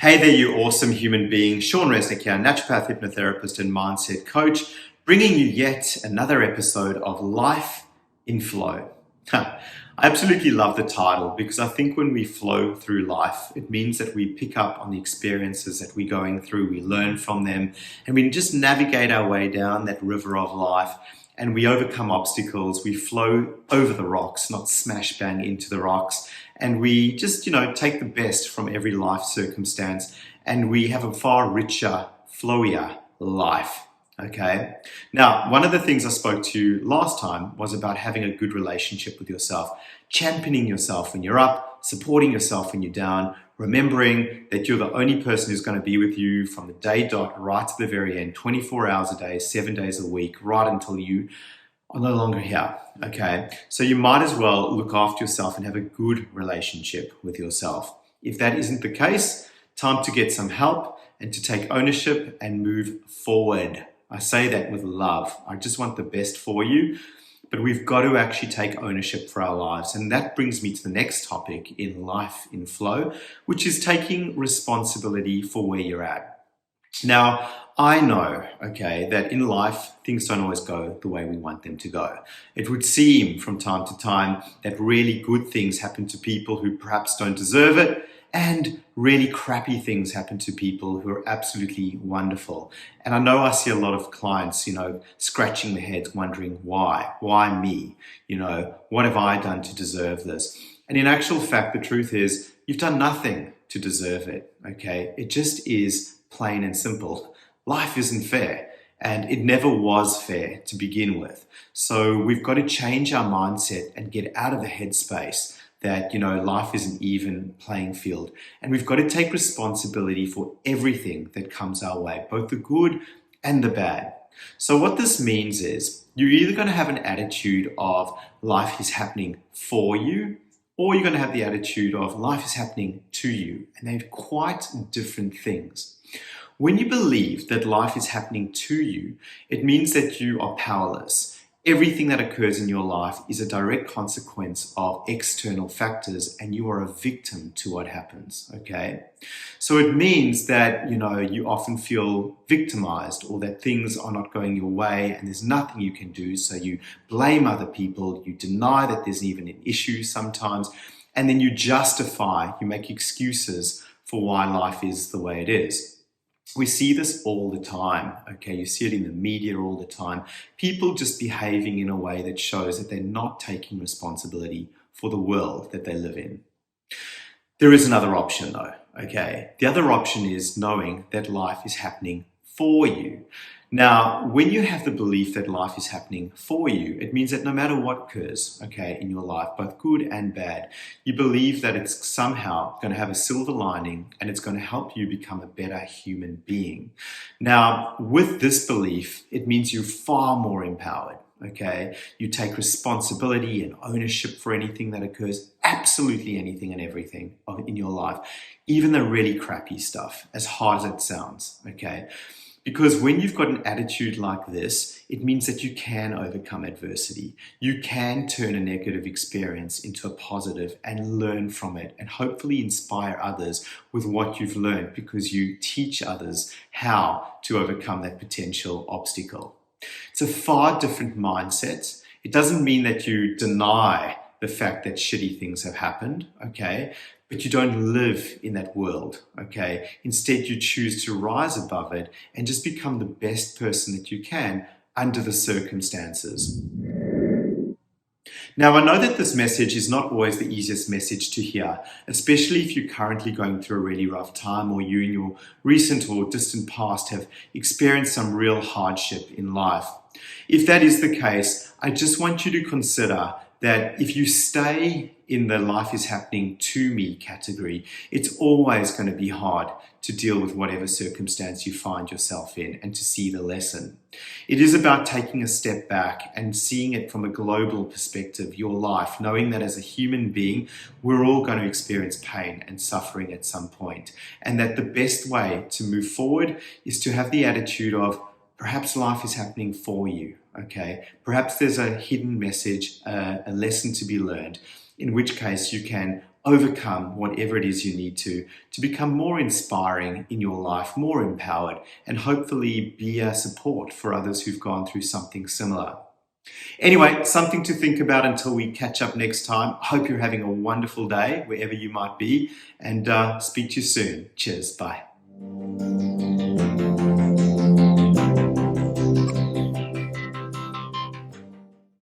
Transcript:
Hey there, you awesome human being. Shaun Resnik here, naturopath, hypnotherapist, and mindset coach, bringing you yet another episode of Life in Flow. I absolutely love the title because I think when we flow through life, it means that we pick up on the experiences that we're going through, we learn from them, and we just navigate our way down that river of life. And we overcome obstacles, we flow over the rocks, not smash bang into the rocks. And we just, take the best from every life circumstance, and we have a far richer, flowier life. Okay. Now, one of the things I spoke to you last time was about having a good relationship with yourself, championing yourself when you're up, supporting yourself when you're down, remembering that you're the only person who's going to be with you from the day dot right to the very end, 24 hours a day, 7 days a week, right until you are no longer here. Okay. So you might as well look after yourself and have a good relationship with yourself. If that isn't the case, time to get some help and to take ownership and move forward. I say that with love. I just want the best for you, but we've got to actually take ownership for our lives. And that brings me to the next topic in Life in Flow, which is taking responsibility for where you're at. Now, I know, that in life, things don't always go the way we want them to go. It would seem from time to time that really good things happen to people who perhaps don't deserve it, and really crappy things happen to people who are absolutely wonderful. And I know I see a lot of clients, scratching their heads, wondering why me? What have I done to deserve this? And in actual fact, the truth is you've done nothing to deserve it. Okay. It just is plain and simple. Life isn't fair, and it never was fair to begin with. So we've got to change our mindset and get out of the headspace that, life is an even playing field. And we've got to take responsibility for everything that comes our way, both the good and the bad. So what this means is you're either going to have an attitude of life is happening for you, or you're going to have the attitude of life is happening to you. And they're quite different things. When you believe that life is happening to you, it means that you are powerless. Everything that occurs in your life is a direct consequence of external factors, and you are a victim to what happens, okay? So it means that, you often feel victimized, or that things are not going your way and there's nothing you can do. So you blame other people, you deny that there's even an issue sometimes, and then you make excuses for why life is the way it is. We see this all the time, okay? You see it in the media all the time. People just behaving in a way that shows that they're not taking responsibility for the world that they live in. There is another option though, okay? The other option is knowing that life is happening for you. Now, when you have the belief that life is happening for you, it means that no matter what occurs, in your life, both good and bad, you believe that it's somehow going to have a silver lining and it's going to help you become a better human being. Now, with this belief, it means you're far more empowered, okay? You take responsibility and ownership for anything that occurs, absolutely anything and everything in your life, even the really crappy stuff, as hard as it sounds, okay? Because when you've got an attitude like this, it means that you can overcome adversity. You can turn a negative experience into a positive and learn from it, and hopefully inspire others with what you've learned, because you teach others how to overcome that potential obstacle. It's a far different mindset. It doesn't mean that you deny the fact that shitty things have happened, okay? But you don't live in that world, okay? Instead, you choose to rise above it and just become the best person that you can under the circumstances. Now, I know that this message is not always the easiest message to hear, especially if you're currently going through a really rough time, or you in your recent or distant past have experienced some real hardship in life. If that is the case, I just want you to consider that if you stay in the life is happening to me category, it's always going to be hard to deal with whatever circumstance you find yourself in and to see the lesson. It is about taking a step back and seeing it from a global perspective, your life, knowing that as a human being, we're all going to experience pain and suffering at some point, and that the best way to move forward is to have the attitude of, perhaps life is happening for you, okay? Perhaps there's a hidden message, a lesson to be learned, in which case you can overcome whatever it is you need to become more inspiring in your life, more empowered, and hopefully be a support for others who've gone through something similar. Anyway, something to think about until we catch up next time. Hope you're having a wonderful day wherever you might be, and speak to you soon. Cheers. Bye.